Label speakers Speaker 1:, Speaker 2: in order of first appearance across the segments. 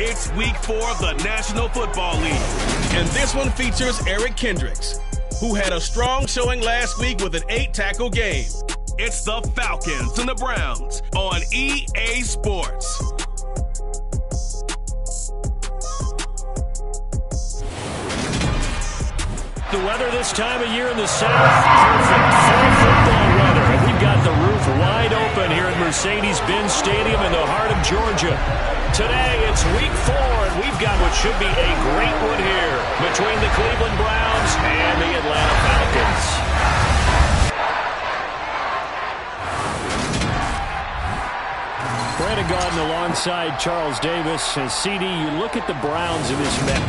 Speaker 1: It's week 4 of the National Football League, and this one features Eric Kendricks, who had a strong showing last week with an 8-tackle game. It's the Falcons and the Browns on EA Sports.
Speaker 2: The weather this time of year in the South, perfect for football weather. And we've got the roof wide open here at Mercedes-Benz Stadium in the heart of Georgia. Today, it's week 4, and we've got what should be a great one here between the Cleveland Browns and the Atlanta Falcons. Brandon Gaudin alongside Charles Davis. And CD, you look at the Browns in this match.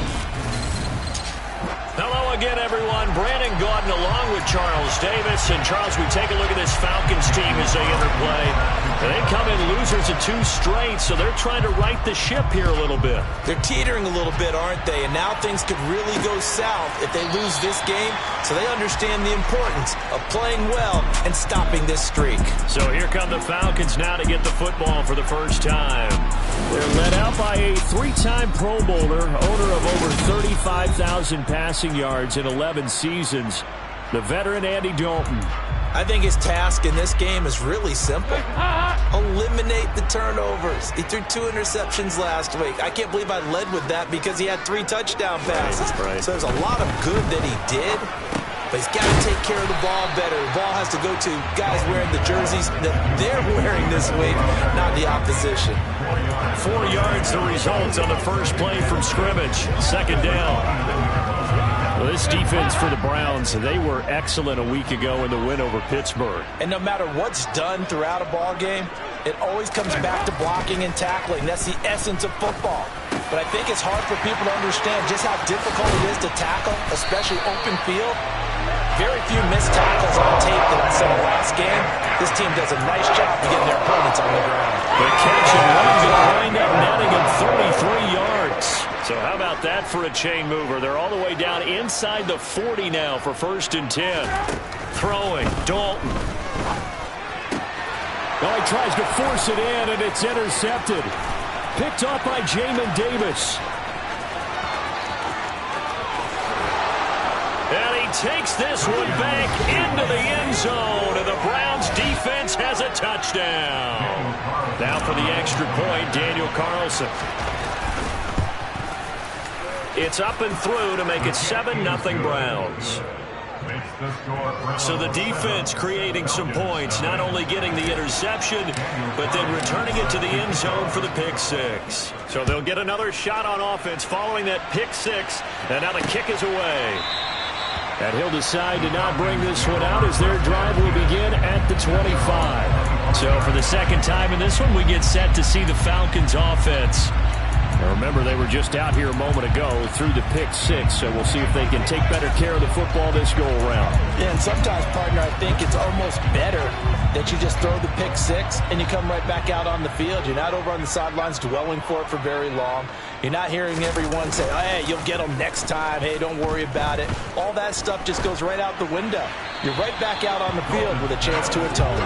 Speaker 2: Hello again, everyone. Brandon Gaudin along with Charles Davis. And, Charles, we take a look at this Falcons team as they interplay. They come in losers of 2 straight, so they're trying to right the ship here a little bit.
Speaker 3: They're teetering a little bit, aren't they? And now things could really go south if they lose this game. So they understand the importance of playing well and stopping this streak.
Speaker 2: So here come the Falcons now to get the football for the first time. They're led out by a 3-time Pro Bowler, owner of over 35,000 passing yards in 11 seasons, the veteran Andy Dalton.
Speaker 3: I think his task in this game is really simple. Eliminate the turnovers. He threw 2 interceptions last week. I can't believe I led with that because he had 3 touchdown passes.
Speaker 2: Right.
Speaker 3: So there's a lot of good that he did, but he's got to take care of the ball better. The ball has to go to guys wearing the jerseys that they're wearing this week, not the opposition.
Speaker 2: 4 yards the results on the first play from scrimmage. Second down. Well, this defense for the Browns, they were excellent a week ago in the win over Pittsburgh.
Speaker 3: And no matter what's done throughout a ball game, it always comes back to blocking and tackling. That's the essence of football. But I think it's hard for people to understand just how difficult it is to tackle, especially open field. Very few missed tackles on tape that I saw last game. This team does a nice job of getting their opponents on the ground.
Speaker 2: The catch and run will wind up netting him 33 yards. So how about that for a chain mover? They're all the way down inside the 40 now for 1st and 10. Throwing, Dalton. Oh, he tries to force it in, and it's intercepted. Picked off by Jamin Davis. And he takes this one back into the end zone, and the Browns defense has a touchdown. Now for the extra point, Daniel Carlson. It's up and through to make it 7-0 Browns. So the defense creating some points, not only getting the interception, but then returning it to the end zone for the pick 6. So they'll get another shot on offense following that pick 6, and now the kick is away. And he'll decide to not bring this one out as their drive will begin at the 25. So for the second time in this one, we get set to see the Falcons offense. Now remember, they were just out here a moment ago through the pick 6, so we'll see if they can take better care of the football this go-around.
Speaker 3: Yeah, and sometimes, partner, I think it's almost better that you just throw the pick 6 and you come right back out on the field. You're not over on the sidelines dwelling for it for very long. You're not hearing everyone say, oh, hey, you'll get them next time. Hey, don't worry about it. All that stuff just goes right out the window. You're right back out on the field with a chance to atone.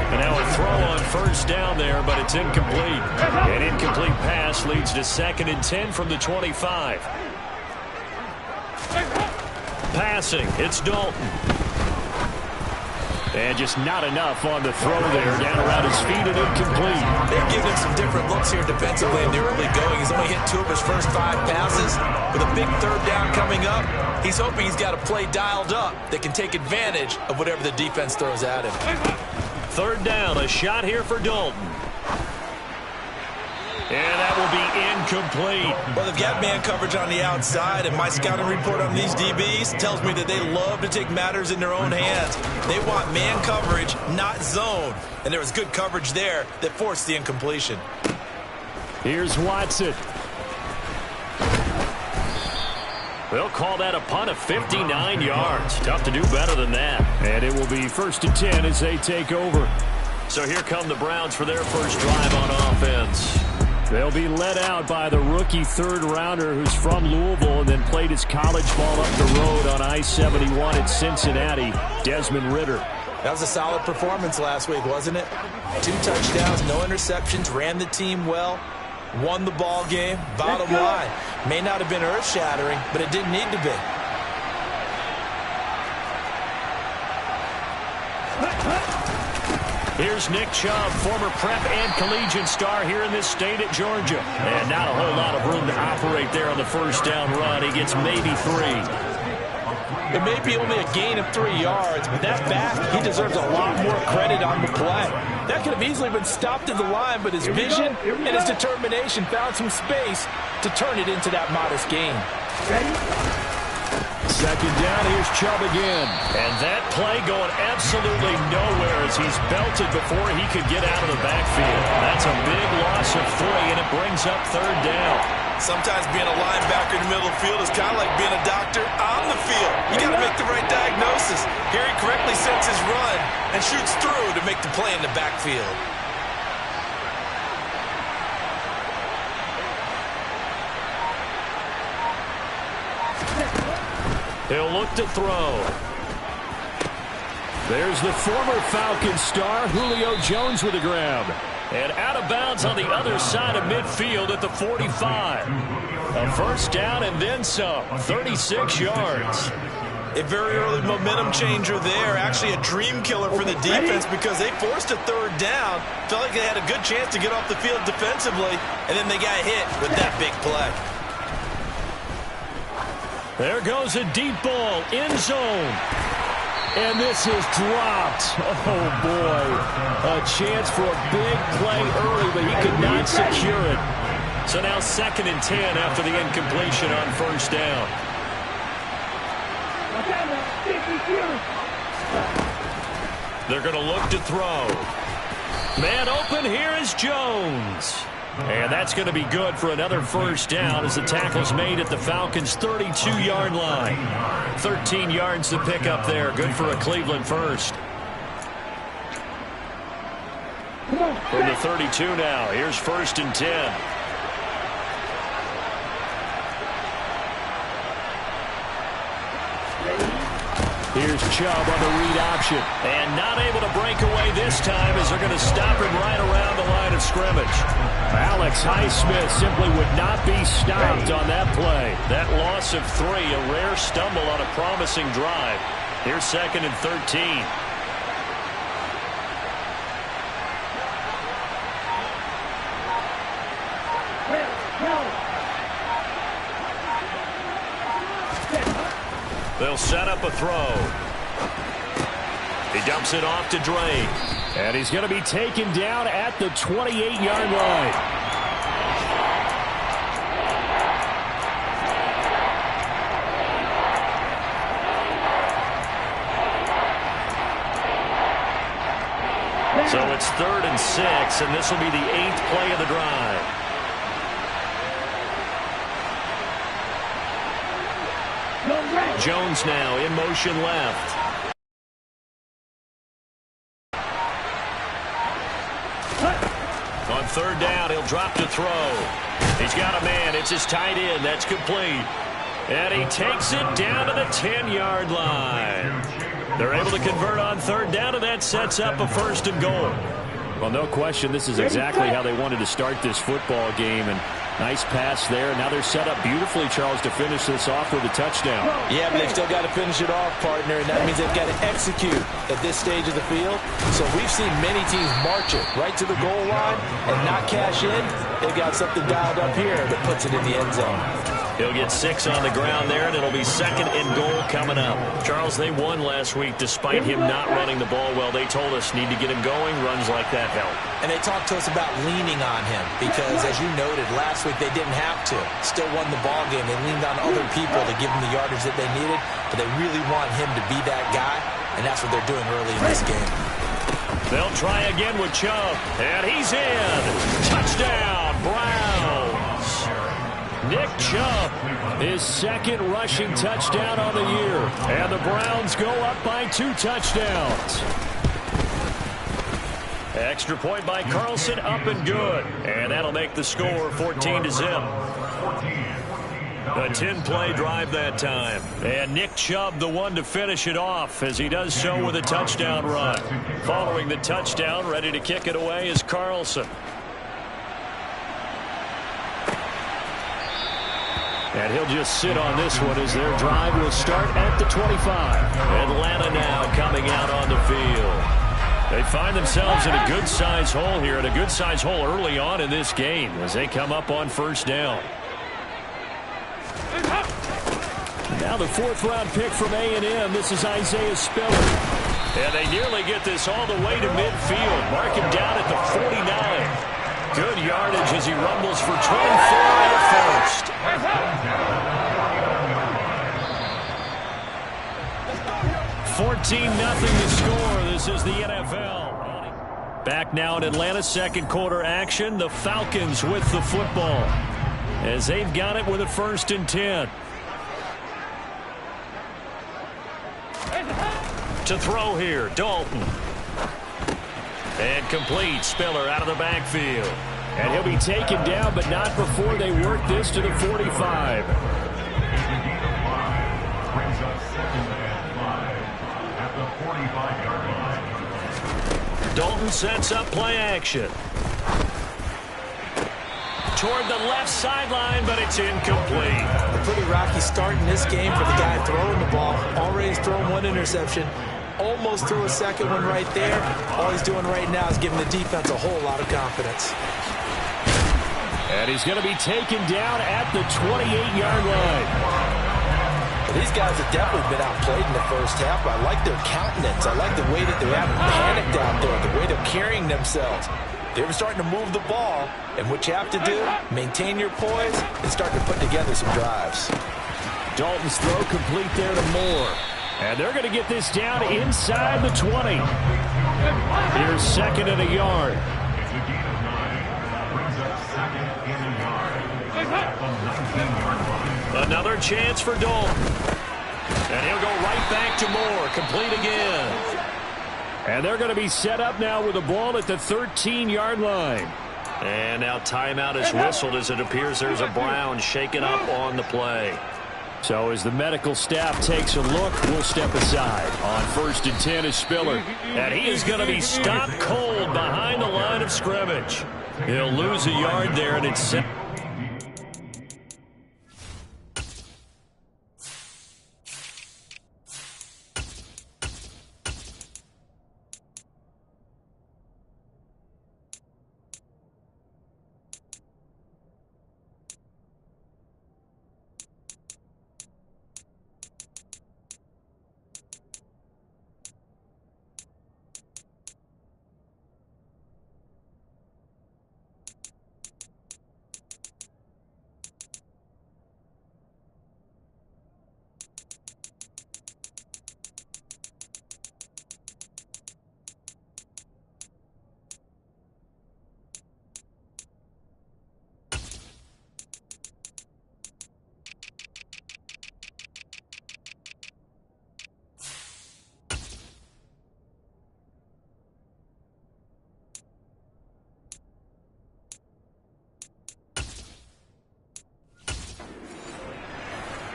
Speaker 2: And now a throw on 1st down there, but it's incomplete. An incomplete pass leads to 2nd and 10 from the 25. Passing, it's Dalton. And just not enough on the throw there. Down around his feet and incomplete.
Speaker 3: They're giving him some different looks here defensively, and they're really going. He's only hit 2 of his first 5 passes. With a big 3rd down coming up, he's hoping he's got a play dialed up that can take advantage of whatever the defense throws at him.
Speaker 2: 3rd down, a shot here for Dalton. And that will be incomplete.
Speaker 3: Well, they've got man coverage on the outside, and my scouting report on these DBs tells me that they love to take matters in their own hands. They want man coverage, not zone. And there was good coverage there that forced the incompletion.
Speaker 2: Here's Watson. They'll call that a punt of 59 yards. Tough to do better than that. And it will be 1st and 10 as they take over. So here come the Browns for their first drive on offense. They'll be led out by the rookie 3rd-rounder who's from Louisville and then played his college ball up the road on I-71 at Cincinnati, Desmond Ridder.
Speaker 3: That was a solid performance last week, wasn't it? 2 touchdowns, no interceptions, ran the team well. Won the ball game. Bottom line. May not have been earth-shattering, but it didn't need to be.
Speaker 2: Here's Nick Chubb, former prep and collegiate star here in this state at Georgia. And not a whole lot of room to operate there on the first down run. He gets maybe 3.
Speaker 3: It may be only a gain of 3 yards, but that back, he deserves a lot more credit on the play. That could have easily been stopped at the line, but his vision and his determination found some space to turn it into that modest gain.
Speaker 2: Second down, here's Chubb again. And that play going absolutely nowhere as he's belted before he could get out of the backfield. That's a big loss of 3, and it brings up third down.
Speaker 3: Sometimes being a linebacker in the middle of the field is kind of like being a doctor on the field. You got to make the right diagnosis. Here he correctly sets his run and shoots through to make the play in the backfield.
Speaker 2: He'll look to throw. There's the former Falcons star, Julio Jones with a grab. And out of bounds on the other side of midfield at the 45. A first down and then some. 36 yards.
Speaker 3: A very early momentum changer there. Actually a dream killer for the defense because they forced a third down. Felt like they had a good chance to get off the field defensively. And then they got hit with that big play.
Speaker 2: There goes a deep ball, end zone. And this is dropped. Oh, boy. A chance for a big play early, but he could not secure it. So now 2nd and 10 after the incompletion on first down. They're going to look to throw. Man open, here is Jones. And that's going to be good for another first down as the tackle's made at the Falcons' 32-yard line. 13 yards to pick up there. Good for a Cleveland first. From the 32 now, here's 1st and 10. Here's Chubb on the read option. And not able to break away this time as they're going to stop him right around the line of scrimmage. Alex Highsmith simply would not be stopped on that play. That loss of 3, a rare stumble on a promising drive. Here's 2nd and 13. They'll set up a throw. He dumps it off to Drake. And he's going to be taken down at the 28-yard line. So it's 3rd and 6, and this will be the 8th play of the drive. Jones now in motion left. On 3rd down, he'll drop to throw. He's got a man. It's his tight end. That's complete. And he takes it down to the 10-yard line. They're able to convert on 3rd down, and that sets up a 1st and goal. Well, no question, this is exactly how they wanted to start this football game. And nice pass there. Now they're set up beautifully, Charles, to finish this off with a touchdown.
Speaker 3: Yeah, but they've still got to finish it off, partner, and that means they've got to execute at this stage of the field. So we've seen many teams march it right to the goal line and not cash in. They've got something dialed up here that puts it in the end zone.
Speaker 2: He'll get 6 on the ground there, and it'll be 2nd and goal coming up. Charles, they won last week despite him not running the ball well. They told us need to get him going. Runs like that help.
Speaker 3: And they talked to us about leaning on him because, as you noted, last week they didn't have to. Still won the ball game. They leaned on other people to give them the yardage that they needed, but they really want him to be that guy, and that's what they're doing early in this game.
Speaker 2: They'll try again with Chubb, and he's in. Touchdown, Browns. Nick Chubb, his 2nd rushing touchdown on the year. And the Browns go up by 2 touchdowns. Extra point by Carlson, up and good. And that'll make the score 14-0. A 10-play drive that time. And Nick Chubb, the one to finish it off, as he does so with a touchdown run. Following the touchdown, ready to kick it away is Carlson. And he'll just sit on this one as their drive will start at the 25. Atlanta now coming out on the field. They find themselves in a good-sized hole here, and a good-sized hole early on in this game as they come up on first down. Now the fourth-round pick from A&M. This is Isaiah Spiller. And they nearly get this all the way to midfield. Mark him down at the 49. Good yardage as he rumbles for 24 at first. 14-0 the score. This is the NFL. Back now in Atlanta, second quarter action. The Falcons with the football as they've got it with a 1st and 10. To throw here, Dalton. And complete. Spiller out of the backfield. And he'll be taken down, but not before they work this to the 45. Dalton sets up play action. Toward the left sideline, but it's incomplete.
Speaker 3: A pretty rocky start in this game for the guy throwing the ball. Already has thrown one interception. Almost threw a second one right there. All he's doing right now is giving the defense a whole lot of confidence.
Speaker 2: And he's going to be taken down at the 28-yard line.
Speaker 3: These guys have definitely been outplayed in the first half, but I like their countenance. I like the way that they haven't panicked out there, the way they're carrying themselves. They're starting to move the ball, and what you have to do, maintain your poise and start to put together some drives.
Speaker 2: Dalton's throw complete there to Moore. And they're going to get this down inside the 20. Here's 2nd and a yard. Another chance for Dalton. And he'll go right back to Moore. Complete again. And they're going to be set up now with the ball at the 13-yard line. And now timeout is whistled as it appears there's a Brown shaken up on the play. So as the medical staff takes a look, we'll step aside. On 1st and 10 is Spiller. And he is going to be stopped cold behind the line of scrimmage. He'll lose a yard there, and it's set.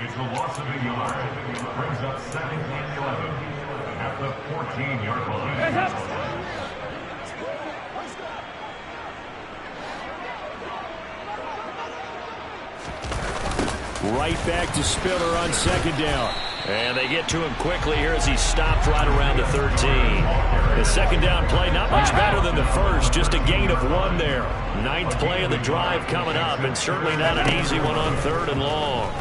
Speaker 4: It's a loss of a yard. Brings up 2nd and 11 at the 14-yard line.
Speaker 2: Right back to Spiller on 2nd down. And they get to him quickly here as he stopped right around the 13. The 2nd down play, not much better than the first, just a gain of 1 there. 9th play of the drive coming up, and certainly not an easy one on 3rd and long.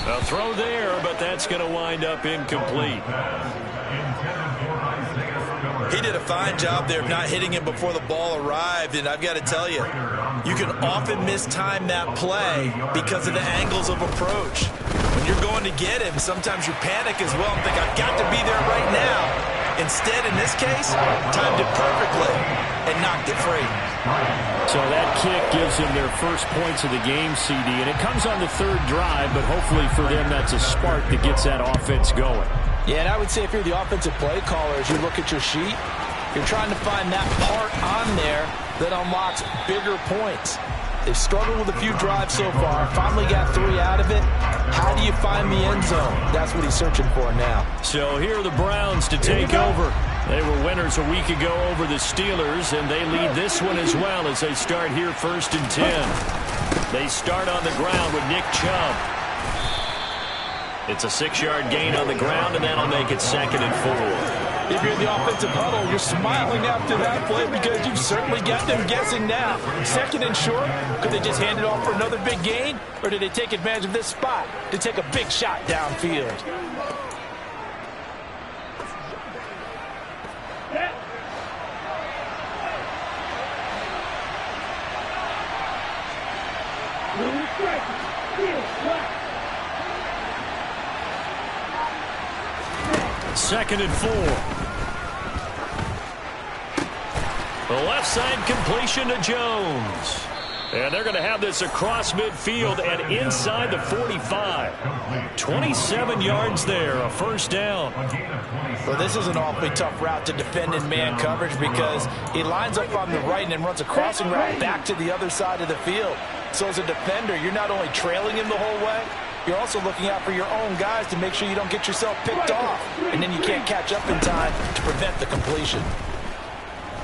Speaker 2: A throw there, but that's going to wind up incomplete.
Speaker 3: He did a fine job there of not hitting him before the ball arrived, and I've got to tell you, you can often mistime that play because of the angles of approach. When you're going to get him, sometimes you panic as well and think, I've got to be there right now. Instead, in this case, timed it perfectly and knocked it free.
Speaker 2: So that kick gives them their first points of the game, CD, and it comes on the 3rd drive, but hopefully for them that's a spark that gets that offense going.
Speaker 3: Yeah, and I would say if you're the offensive play caller, as you look at your sheet, you're trying to find that part on there that unlocks bigger points. They've struggled with a few drives so far, finally got 3 out of it. How do you find the end zone? That's what he's searching for now.
Speaker 2: So here are the Browns to take over. They were winners a week ago over the Steelers, and they lead this one as well as they start here 1st and 10. They start on the ground with Nick Chubb. It's a 6-yard gain on the ground, and that'll make it 2nd and 4.
Speaker 3: If you're in the offensive huddle, you're smiling after that play because you've certainly got them guessing now. 2nd and short, could they just hand it off for another big gain? Or did they take advantage of this spot to take a big shot downfield?
Speaker 2: Second and 4. The left side completion to Jones. And they're going to have this across midfield and inside the 45. 27 yards there, a first down.
Speaker 3: Well, this is an awfully tough route to defend in man coverage because he lines up on the right and then runs a crossing route back to the other side of the field. So as a defender, you're not only trailing him the whole way, you're also looking out for your own guys to make sure you don't get yourself picked off. And then you can't catch up in time to prevent the completion.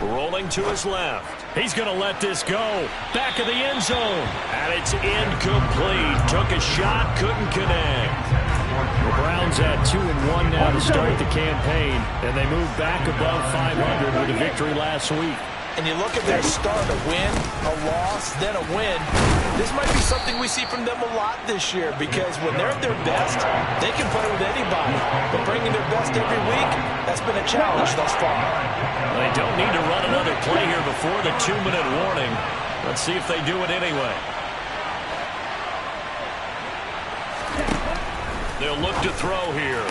Speaker 2: Rolling to his left. He's going to let this go. Back of the end zone. And it's incomplete. Took a shot, couldn't connect. The Browns at 2-1 now to start the campaign. And they move back above 500 with a victory last week.
Speaker 3: And you look at their start, a win, a loss, then a win. This might be something we see from them a lot this year because when they're at their best, they can play with anybody. But bringing their best every week, that's been a challenge thus far.
Speaker 2: They don't need to run another play here before the 2-minute warning. Let's see if they do it anyway. They'll look to throw here.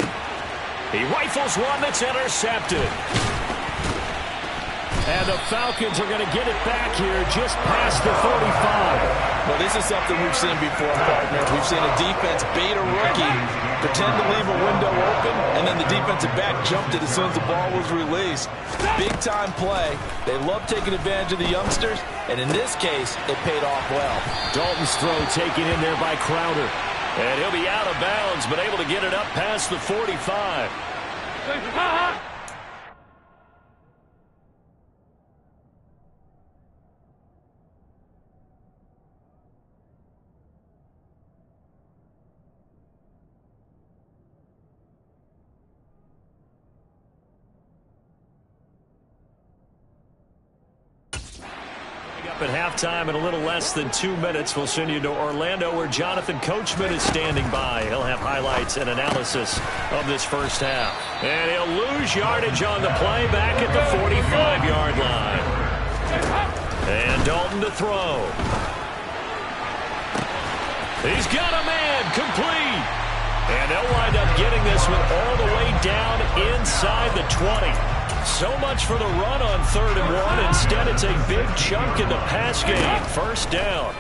Speaker 2: He rifles one that's intercepted. And the Falcons are going to get it back here just past the 45.
Speaker 3: Well, this is something we've seen before, partner. We've seen a defense bait a rookie, pretend to leave a window open, and then the defensive back jumped it as soon as the ball was released. Big-time play. They love taking advantage of the youngsters, and in this case, it paid off well.
Speaker 2: Dalton's throw taken in there by Crowder. And he'll be out of bounds, but able to get it up past the 45. Up at halftime in a little less than 2 minutes. We'll send you to Orlando where Jonathan Coachman is standing by. He'll have highlights and analysis of this first half. And he'll lose yardage on the play back at the 45-yard line. And Dalton to throw. He's got a man complete. And they'll wind up getting this one all the way down inside the 20. So much for the run on 3rd and 1. Instead, it's a big chunk in the pass game. First down.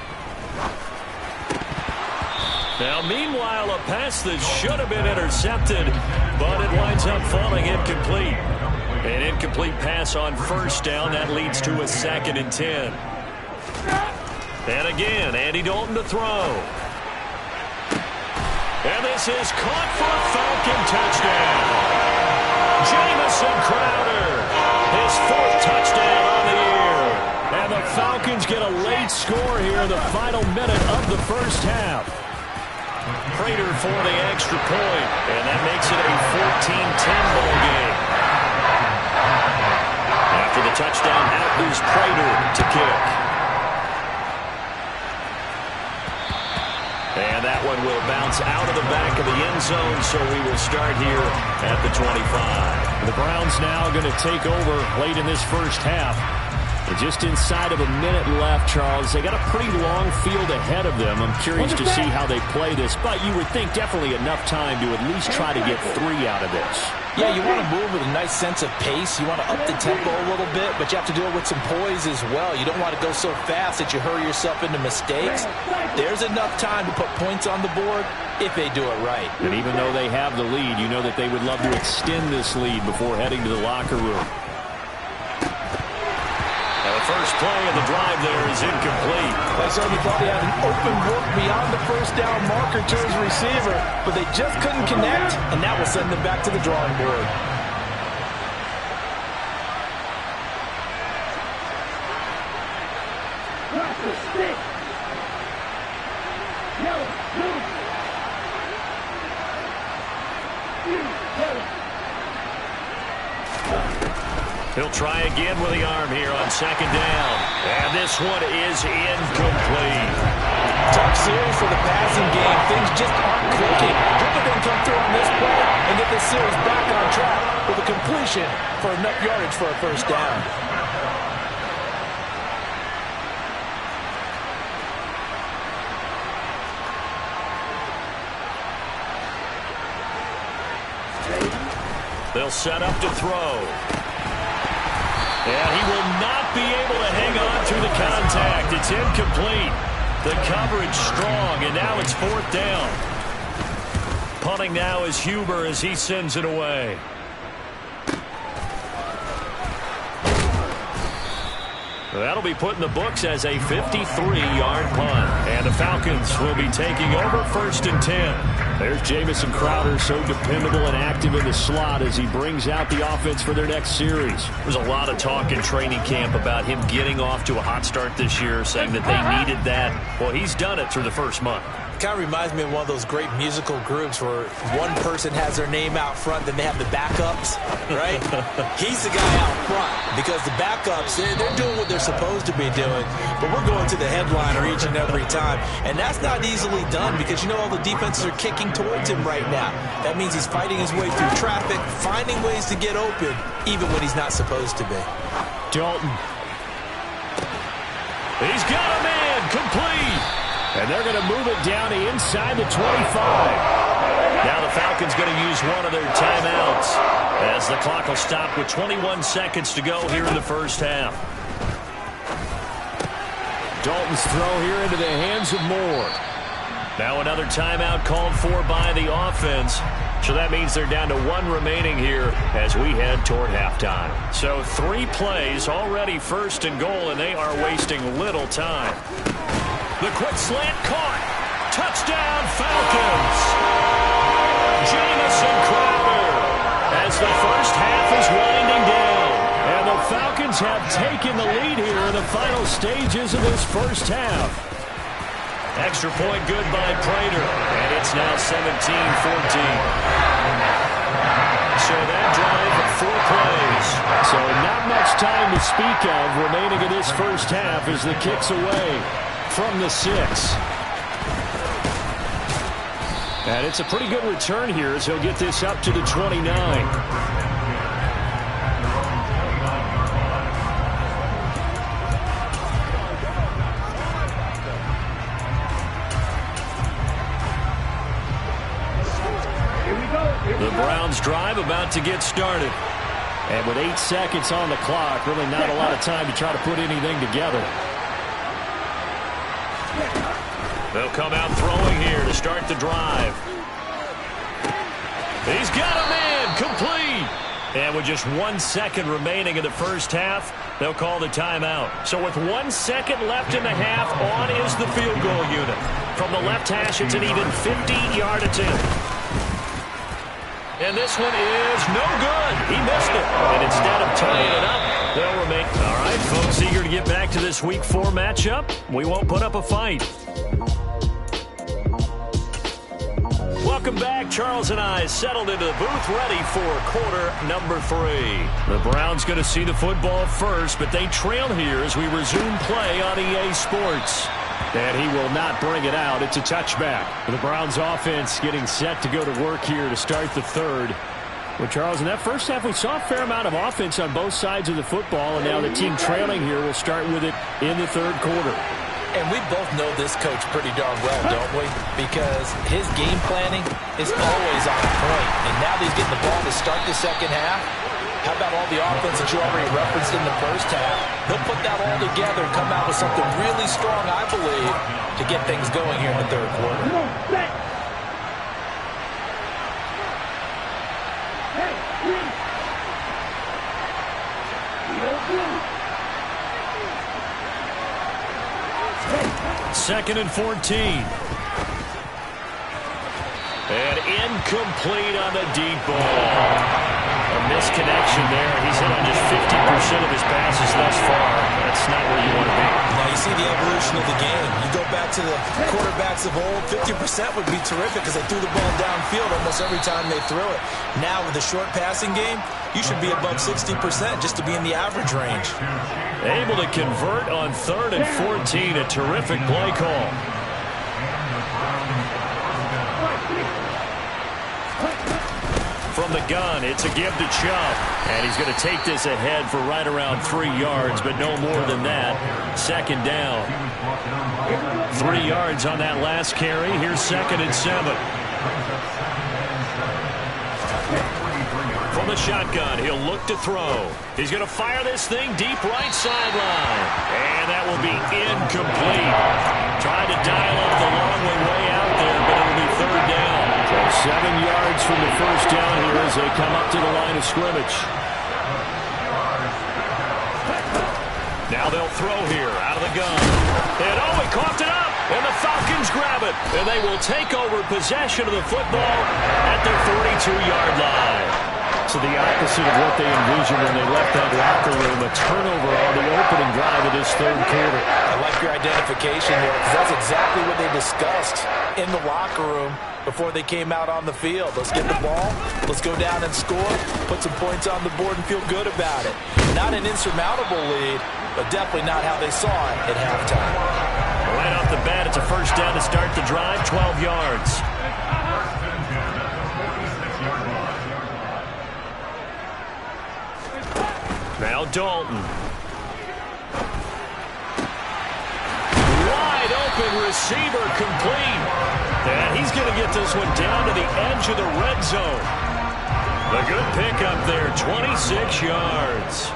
Speaker 2: Now, meanwhile, a pass that should have been intercepted, but it winds up falling incomplete. An incomplete pass on first down. That leads to a 2nd and 10. And again, Andy Dalton to throw. And this is caught for a Falcon touchdown. Jamison Crowder, his 4th touchdown on the year. And the Falcons get a late score here in the final minute of the first half. Prater for the extra point, and that makes it a 14-10 ball game. After the touchdown, out goes Prater to kick. And that one will bounce out of the back of the end zone, so we will start here at the 25. The Browns now going to take over late in this first half. And just inside of a minute left, Charles. They got a pretty long field ahead of them. I'm curious to see how they play this, but you would think definitely enough time to at least try to get 3 out of this.
Speaker 3: Yeah, you want to move with a nice sense of pace. You want to up the tempo a little bit, but you have to do it with some poise as well. You don't want to go so fast that you hurry yourself into mistakes. There's enough time to put points on the board if they do it right.
Speaker 2: And even though they have the lead, you know that they would love to extend this lead before heading to the locker room. And the first play of the drive there is incomplete.
Speaker 3: They certainly thought he had an open look beyond the first down marker to his receiver, but they just couldn't connect, and that will send them back to the drawing board.
Speaker 2: He'll try again with the arm here on second down. And this one is incomplete.
Speaker 3: Tough series for the passing game. Things just aren't clicking. Hoping they can come through on this play and get this series back on track with a completion for enough yardage for a first down.
Speaker 2: They'll set up to throw. And he will not be able to hang on through the contact. It's incomplete. The coverage strong, and now it's fourth down. Punting now is Huber as he sends it away. That'll be put in the books as a 53-yard punt. And the Falcons will be taking over first and 10. There's Jamison Crowder, so dependable and active in the slot as he brings out the offense for their next series. There's a lot of talk in training camp about him getting off to a hot start this year, saying that they needed that. Well, he's done it through the first month.
Speaker 3: Kind of reminds me of one of those great musical groups where one person has their name out front, then they have the backups, right? He's the guy out front because the backups, they're doing what they're supposed to be doing, but we're going to the headliner each and every time, and that's not easily done because, you know, all the defenses are kicking towards him right now. That means he's fighting his way through traffic, finding ways to get open, even when he's not supposed to be.
Speaker 2: Dalton. He's got a man, complete. And they're going to move it down to inside the 25. Now the Falcons going to use one of their timeouts as the clock will stop with 21 seconds to go here in the first half. Dalton's throw here into the hands of Moore. Now another timeout called for by the offense. So that means they're down to one remaining here as we head toward halftime. So 3 plays already first and goal, and they are wasting little time. The quick slant caught. Touchdown, Falcons. Jamison Crowder as the first half is winding down. And the Falcons have taken the lead here in the final stages of this first half. Extra point good by Prater. And it's now 17-14. So that drive, 4 plays. So not much time to speak of remaining in this first half as the kick's away from the 6. And it's a pretty good return here as he'll get this up to the 29. The Browns drive about to get started. And with 8 seconds on the clock, really not a lot of time to try to put anything together. They'll come out throwing here to start the drive. He's got a man, complete. And with just 1 second remaining in the first half, they'll call the timeout. So with 1 second left in the half, on is the field goal unit. From the left hash, it's an even 50-yard attempt. And this one is no good. He missed it. And instead of tying it up, they'll remain. All right, folks, eager to get back to this Week 4 matchup. We won't put up a fight. Welcome back. Charles and I settled into the booth ready for quarter number 3. The Browns going to see the football first, but they trail here as we resume play on EA Sports. And he will not bring it out. It's a touchback. The Browns offense getting set to go to work here to start the third. Well, Charles, in that first half, we saw a fair amount of offense on both sides of the football, and now the team trailing here will start with it in the third quarter.
Speaker 3: And we both know this coach pretty darn well, don't we? Because his game planning is always on point. And now that he's getting the ball to start the second half, how about all the offense that you already referenced in the first half? He'll put that all together and come out with something really strong, I believe, to get things going here in the third quarter.
Speaker 2: Second and 14. And incomplete on the deep ball. A misconnection there. He's hit on just 50% of his passes thus far. That's not where you want to be.
Speaker 3: Now you see the evolution of the game. You go back to the quarterbacks of old, 50% would be terrific because they threw the ball downfield almost every time they threw it. Now with the short passing game, you should be above 60% just to be in the average range.
Speaker 2: Able to convert on 3rd and 14. A terrific play call. From the gun, it's a give to Chubb. And he's going to take this ahead for right around 3 yards, but no more than that. 2nd down. 3 yards on that last carry. Here's 2nd and 7. From the shotgun, he'll look to throw. He's going to fire this thing deep right sideline. And that will be incomplete. Tried to dial up the long way out there, but it'll be 3rd down. So 7 yards from the 1st down here as they come up to the line of scrimmage. Now they'll throw here out of the gun. And he coughed it up. And the Falcons grab it. And they will take over possession of the football at their 42-yard line. So the opposite of what they envisioned when they left that locker room, a turnover on the opening drive of this 3rd quarter.
Speaker 3: I like your identification there because that's exactly what they discussed in the locker room before they came out on the field. Let's get the ball, let's go down and score, put some points on the board and feel good about it. Not an insurmountable lead, but definitely not how they saw it at halftime.
Speaker 2: Right off the bat, it's a 1st down to start the drive, 12 yards. Now Dalton. Wide open receiver complete. And he's going to get this one down to the edge of the red zone. A good pickup there, 26 yards.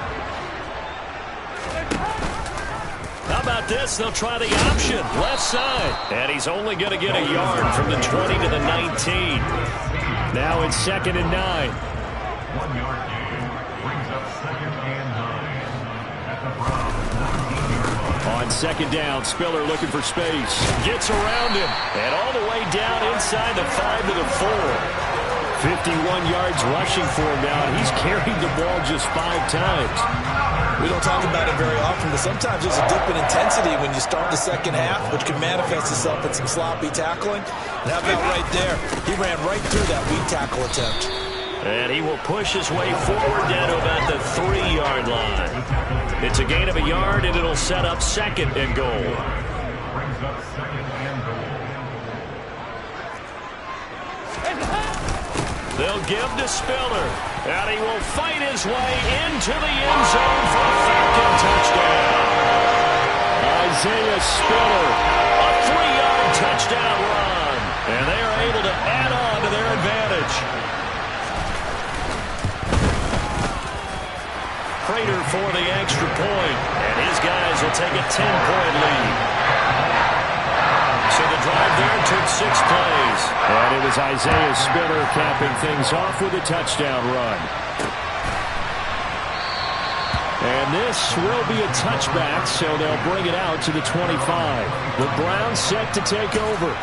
Speaker 2: How about this? They'll try the option, left side. And he's only going to get a yard from the 20 to the 19. Now it's 2nd and 9.
Speaker 4: 1 yard gain brings up 2nd and 9 at the Browns 14-yard line.
Speaker 2: On 2nd down, Spiller looking for space. Gets around him. And all the way down inside the 5 to the 4. 51 yards rushing for him now, and he's carried the ball just 5 times.
Speaker 3: We don't talk about it very often, but sometimes there's a dip in intensity when you start the 2nd half, which can manifest itself in some sloppy tackling. And how about right there? He ran right through that weak tackle attempt.
Speaker 2: And he will push his way forward down to about the 3-yard line. It's a gain of a yard, and it'll set up 2nd and goal.
Speaker 4: Brings up 2nd and goal.
Speaker 2: They'll give to Spiller, and he will fight his way into the end zone for a Falcon touchdown. Isaiah Spiller, a 3-yard touchdown run, and they are able to add on to their advantage. Prater for the extra point, and his guys will take a 10-point lead. So the drive there took 6 plays. And it was Isaiah Spiller capping things off with a touchdown run. And this will be a touchback, so they'll bring it out to the 25. The Browns set to take over.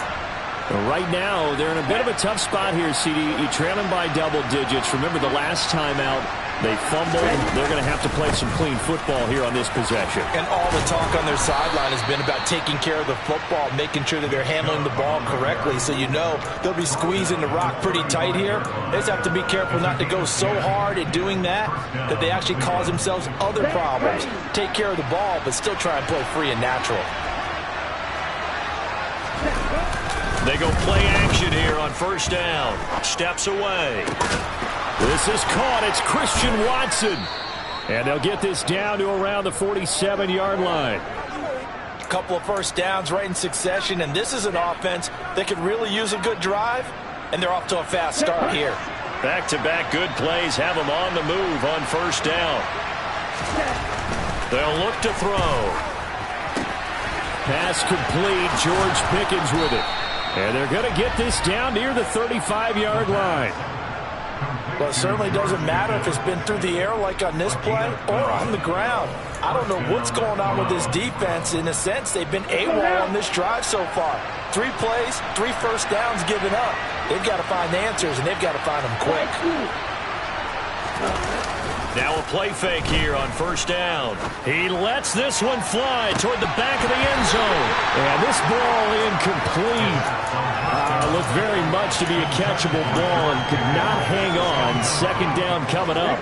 Speaker 2: Right now, they're in a bit of a tough spot here, CD. You're trailing by double digits. Remember the last time out, they fumbled. They're going to have to play some clean football here on this possession. And all the talk on their sideline has been about taking care of the football, making sure that they're handling the ball correctly. So you know they'll be squeezing the rock pretty tight here. They just have to be careful not to go so hard at doing that they actually cause themselves other problems. Take care of the ball, but still try and play free and natural. They go play action here on 1st down. Steps away. This is caught. It's Christian Watson. And they'll get this down to around the 47-yard line.
Speaker 3: A couple of 1st downs right in succession, and this is an offense that could really use a good drive, and they're off to a fast start here.
Speaker 2: Back-to-back good plays have them on the move on 1st down. They'll look to throw. Pass complete. George Pickens with it. And they're going to get this down near the 35-yard line.
Speaker 3: Well, it certainly doesn't matter if it's been through the air like on this play or on the ground. I don't know what's going on with this defense. In a sense, they've been AWOL on this drive so far. 3 plays, 3 1st downs given up. They've got to find answers, and they've got to find them quick.
Speaker 2: Now a play fake here on 1st down. He lets this one fly toward the back of the end zone. And this ball incomplete. Yeah, it looked very much to be a catchable ball and could not hang on. Second down coming up.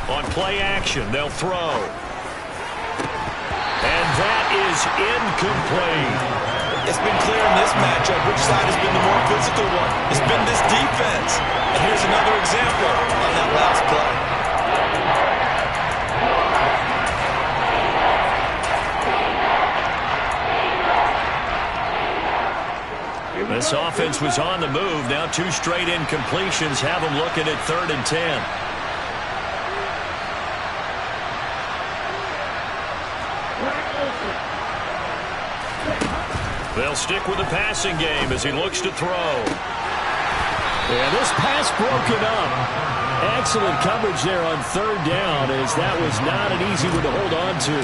Speaker 2: On play action, they'll throw. And that is incomplete.
Speaker 3: It's been clear in this matchup which side has been the more physical one. It's been this defense. And here's another example on that last play.
Speaker 2: This offense was on the move. Now 2 straight incompletions have them looking at 3rd and 10. They'll stick with the passing game as he looks to throw. And this pass broken up. Excellent coverage there on 3rd down, as that was not an easy one to hold on to.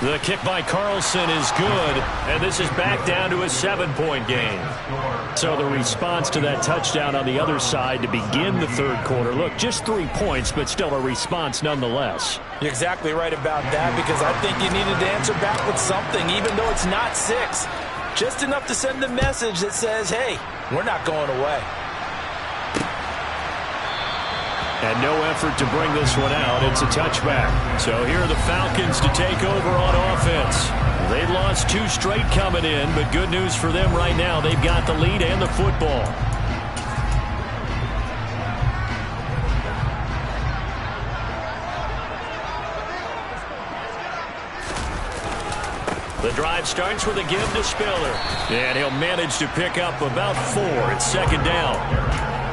Speaker 2: The kick by Carlson is good, and this is back down to a 7-point game. So the response to that touchdown on the other side to begin the 3rd quarter. Look, just 3 points, but still a response nonetheless.
Speaker 3: You're exactly right about that, because I think you needed to answer back with something, even though it's not 6. Just enough to send a message that says, hey, we're not going away.
Speaker 2: And no effort to bring this one out. It's a touchback. So here are the Falcons to take over on offense. They lost 2 straight coming in, but good news for them right now. They've got the lead and the football. The drive starts with a give to Spiller. And he'll manage to pick up about 4. It's 2nd down.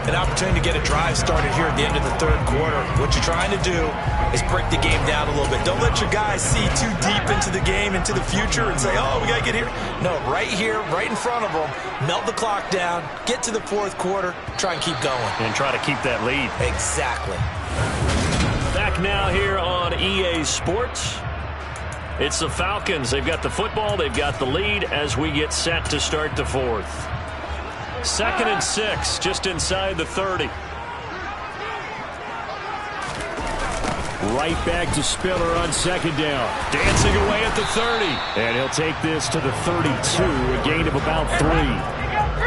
Speaker 3: An opportunity to get a drive started here at the end of the 3rd quarter. What you're trying to do is break the game down a little bit. Don't let your guys see too deep into the game, into the future, and say, oh, we got to get here. No, right here, right in front of them, melt the clock down, get to the 4th quarter, try and keep going.
Speaker 2: And try to keep that lead.
Speaker 3: Exactly.
Speaker 2: Back now here on EA Sports. It's the Falcons. They've got the football. They've got the lead as we get set to start the 4th. 2nd and 6, just inside the 30. Right back to Spiller on 2nd down. Dancing away at the 30. And he'll take this to the 32, a gain of about 3.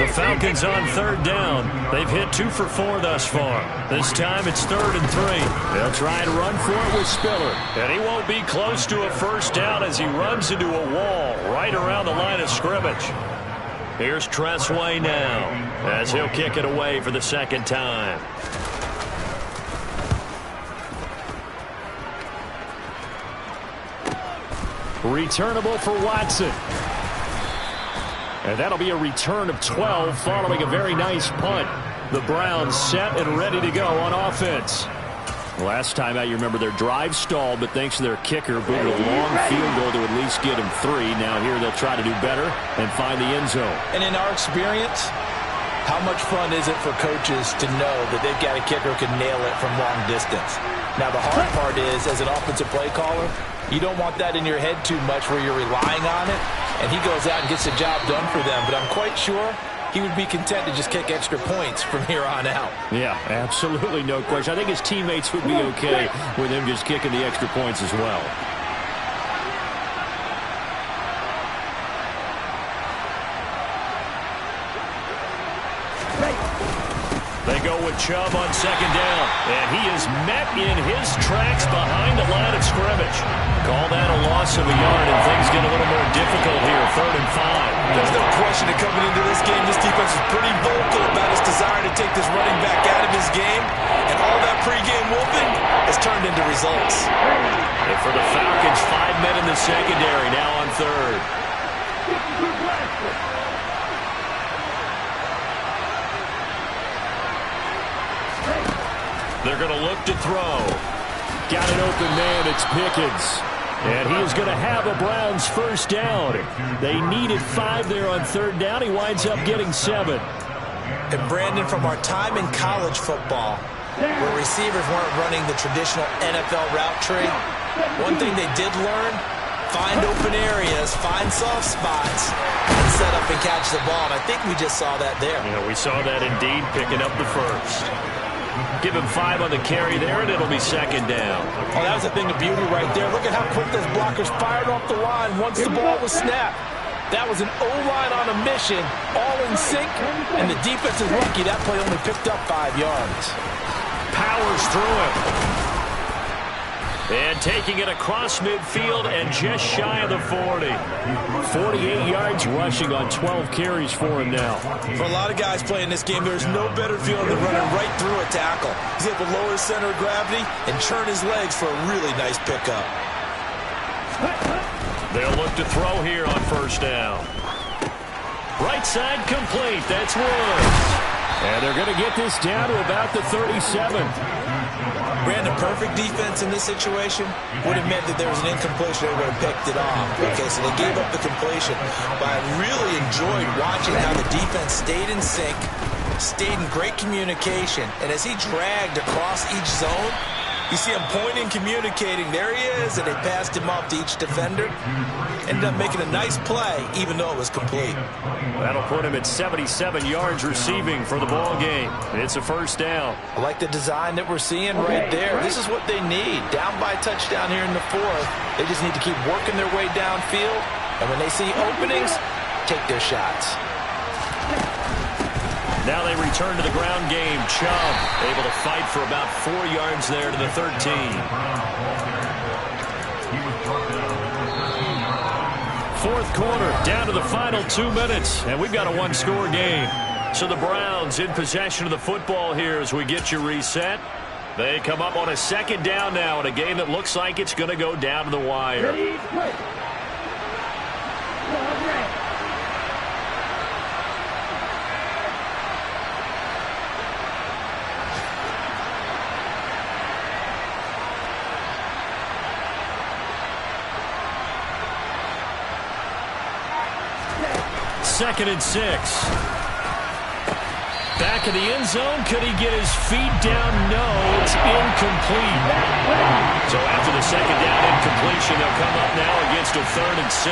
Speaker 2: The Falcons on 3rd down. They've hit 2 for 4 thus far. This time it's 3rd and 3. They'll try and run for it with Spiller. And he won't be close to a 1st down as he runs into a wall right around the line of scrimmage. Here's Tressway now as he'll kick it away for the 2nd time. Returnable for Watson. And that'll be a return of 12 following a very nice punt. The Browns set and ready to go on offense. Last time out, you remember their drive stalled, but thanks to their kicker, booted a long field goal to at least get him 3. Now here they'll try to do better and find the end zone. And in our experience, how much fun is it for coaches to know that they've got a kicker who can nail it from long distance? Now the hard part is, as an offensive play caller, you don't want that in your head too much where you're relying on it, and he goes out and gets the job done for them. But I'm quite sure he would be content to just kick extra points from here on out. Yeah, absolutely, no question. I think his teammates would be okay with him just kicking the extra points as well. They go with Chubb on 2nd down, and he is met in his tracks behind the line of scrimmage. Call that a loss of a yard, and things get a little more difficult here, 3rd and 5. There's no question that coming into this game, this defense is pretty vocal about its desire to take this running back out of his game, and all that pregame whooping has turned into results. And for the Falcons, 5 men in the secondary, now on 3rd. They're going to look to throw. Got an open man. It's Pickens. And he is going to have a Browns 1st down. They needed 5 there on 3rd down. He winds up getting 7. And Brandon, from our time in college football, where receivers weren't running the traditional NFL route tree, one thing they did learn, find open areas, find soft spots, and set up and catch the ball. And I think we just saw that there. Yeah, we saw that indeed, picking up the 1st. Give him 5 on the carry there, and it'll be second down.
Speaker 3: Oh, that was a thing of beauty right there. Look at how quick those blockers fired off the line once the ball was snapped. That was an O-line on a mission, all in sync, and the defense is lucky that play only picked up 5 yards.
Speaker 2: Powers through it. And taking it across midfield and just shy of the 40. 48 yards rushing on 12 carries for him now.
Speaker 3: For a lot of guys playing this game, there's no better feeling than running right through a tackle. He's able to lower his center of gravity and churn his legs for a really nice pickup.
Speaker 2: They'll look to throw here on first down. Right side complete. That's Woods. And they're going to get this down to about the 37.
Speaker 3: Brandon, perfect defense in this situation would have meant that there was an incompletion. They would have picked it off. Okay, so they gave up the completion. But I really enjoyed watching how the defense stayed in sync, stayed in great communication. And as he dragged across each zone, you see him pointing, communicating. There he is, and they passed him off to each defender. Ended up making a nice play, even though it was complete.
Speaker 2: That'll put him at 77 yards receiving for the ball game. It's a first down.
Speaker 3: I like the design that we're seeing right there. This is what they need. Down by a touchdown here in the 4th. They just need to keep working their way downfield. And when they see openings, take their shots.
Speaker 2: Now they return to the ground game. Chubb able to fight for about 4 yards there to the 13. Fourth quarter, down to the final 2 minutes, and we've got a one-score game. So the Browns in possession of the football here as we get you reset. They come up on a second down now in a game that looks like it's going to go down to the wire. Second and 6. Back in the end zone. Could he get his feet down? No, it's incomplete. So after the second down incompletion, they'll come up now against a 3rd and 6.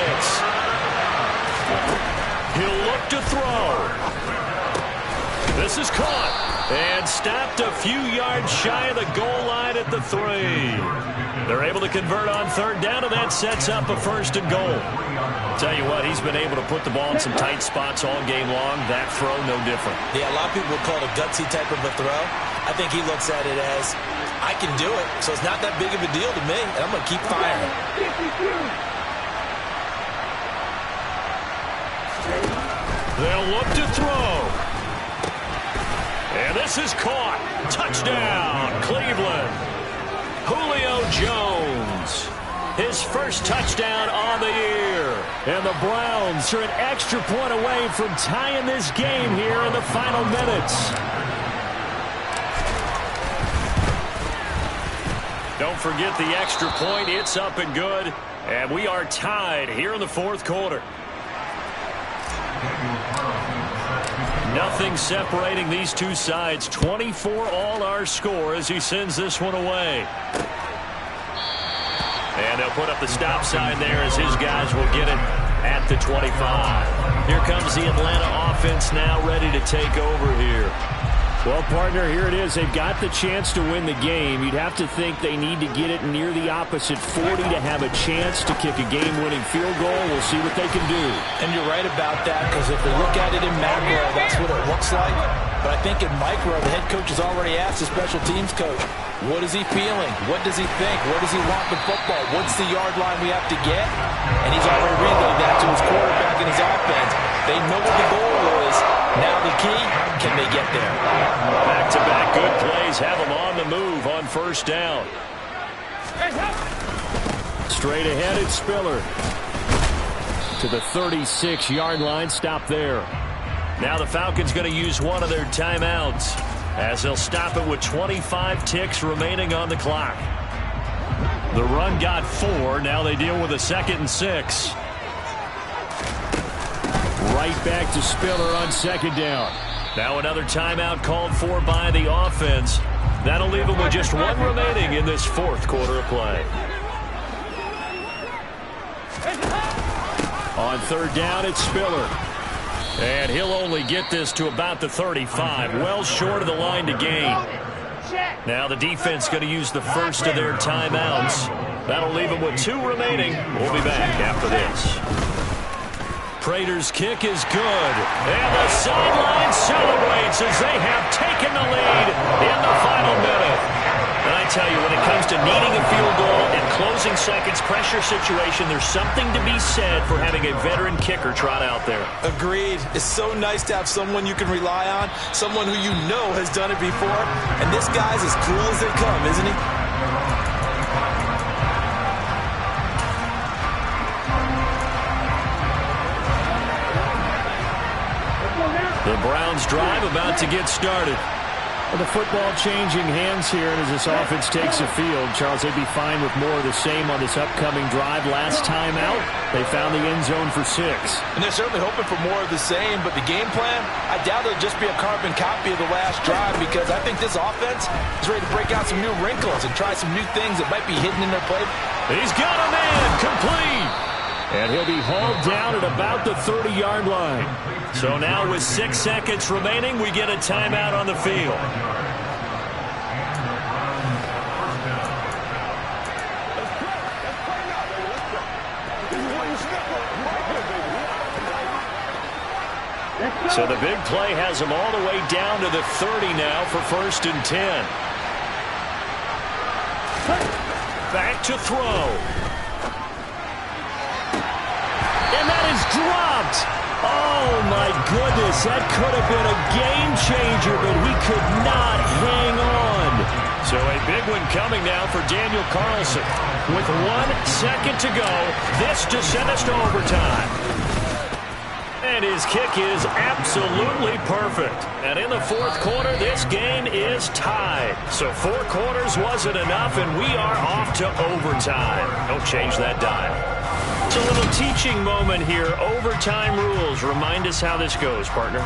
Speaker 2: He'll look to throw. This is caught and stopped a few yards shy of the goal line at the 3. They're able to convert on 3rd down, and that sets up a 1st and goal. Tell you what, he's been able to put the ball in some tight spots all game long. That throw, no different. Yeah, a lot of people would call it a gutsy type of a throw. I think he looks at it as, I can do it, so it's not that big of a deal to me, and I'm going to keep firing. They'll look to throw. And this is caught. Touchdown, Cleveland. Julio Jones. His first touchdown on the year. And the Browns are an extra point away from tying this game here in the final minutes. Don't forget the extra point. It's up and good. And we are tied here in the 4th quarter. Nothing separating these two sides. 24 all our score as he sends this one away. And they'll put up the stop sign there as his guys will get it at the 25. Here comes the Atlanta offense now ready to take over here.
Speaker 5: Well, partner, here it is. They've got the chance to win the game. You'd have to think they need to get it near the opposite 40 to have a chance to kick a game-winning field goal. We'll see what they can do.
Speaker 3: And you're right about that, because if we look at it in macro, that's what it looks like. But I think in micro, the head coach has already asked the special teams coach, what is he feeling? What does he think? Where does he want the football? What's the yard line we have to get? And he's already relayed that to his quarterback and his offense. They know what the goal is. Now the key, can they get there?
Speaker 2: Back-to-back good plays have them on the move on first down.
Speaker 5: Straight ahead, it's Spiller. To the 36-yard line, stop there.
Speaker 2: Now the Falcons going to use one of their timeouts as they'll stop it with 25 ticks remaining on the clock. The run got 4. Now they deal with a 2nd and 6.
Speaker 5: Right back to Spiller on 2nd down.
Speaker 2: Now another timeout called for by the offense. That'll leave them with just 1 remaining in this 4th quarter of play.
Speaker 5: On 3rd down, it's Spiller.
Speaker 2: And he'll only get this to about the 35. Well short of the line to gain. Now the defense going to use the first of their timeouts. That'll leave them with 2 remaining. We'll be back after this. Prater's kick is good. And the sideline celebrates as they have taken the lead in the final minute. And I tell you, when it comes to needing a field goal and closing seconds, pressure situation, there's something to be said for having a veteran kicker trot out there.
Speaker 3: Agreed. It's so nice to have someone you can rely on, someone who you know has done it before. And this guy's as cool as they come, isn't he?
Speaker 2: The Browns drive about to get started.
Speaker 5: Well, the football changing hands here, and as this offense takes the field, Charles, they'd be fine with more of the same on this upcoming drive. Last time out, they found the end zone for 6.
Speaker 3: And they're certainly hoping for more of the same, but the game plan, I doubt it'll just be a carbon copy of the last drive, because I think this offense is ready to break out some new wrinkles and try some new things that might be hidden in their playbook.
Speaker 2: He's got a man complete.
Speaker 5: And he'll be hauled down at about the 30-yard line.
Speaker 2: So now with 6 seconds remaining, we get a timeout on the field. So the big play has them all the way down to the 30 now for 1st and 10. Back to throw.
Speaker 5: And that is dropped. Oh, my goodness. That could have been a game changer, but he could not hang on.
Speaker 2: So a big one coming now for Daniel Carlson. With 1 second to go, this to send us to overtime. And his kick is absolutely perfect. And in the 4th quarter, this game is tied. So 4 quarters wasn't enough, and we are off to overtime. Don't change that dial. It's a little teaching moment here. Overtime rules. Remind us how this goes, partner.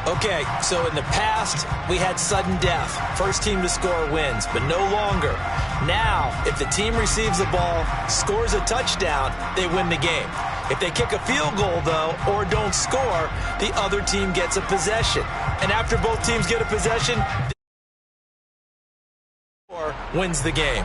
Speaker 3: Okay, so in the past, we had sudden death. First team to score wins, but no longer. Now, if the team receives the ball, scores a touchdown, they win the game. If they kick a field goal, though, or don't score, the other team gets a possession. And after both teams get a possession, the wins the game.